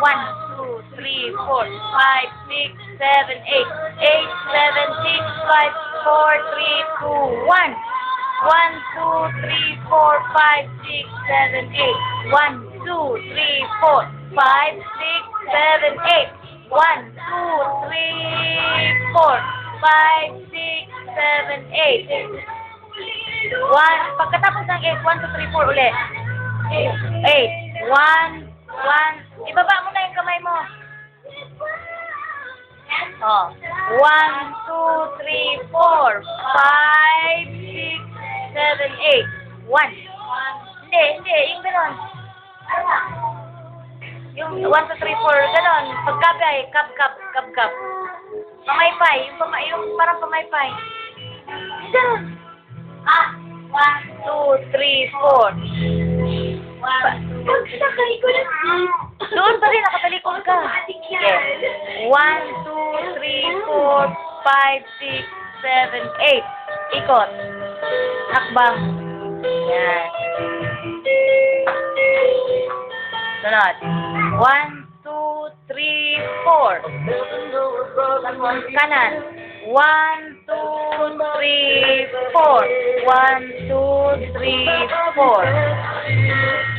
1, 2, 3, 4, 5, 6, 7, 8. 8, 7, 6, 5, 4, 3, 2, 1. 1, 2, 3, 4, 5, 6, 7, 8. 1, 2, 3, 4, 5, 6, 7, 8. 1, 2, 3, 4, 5, 6, 7, 8. 1, pagkatapos ng 8, 1, 2, 3, 4 ulit. 8. 1, 1. Ibaba mo na yung kamay mo. Oh. 1, 2, 3, 4, 5, 6, 7, 8. 1. Hindi. Yung gano'n. Yung 1, 2, 3, 4, gano'n. Pagkabay, kap. Pamaypay. Yung parang pamaypay. Gano'n. 1, 2, 3, 4. Doon pa rin, nakatalikod ka. Sige. 1, 2, 3, 4, 5, 6, 7, 8. Ikot. Hakbang. Yan. Sunod. 1, 2, 3, 4. Kanan. 1, 2, 3, 4. 1, 2, 3, 4.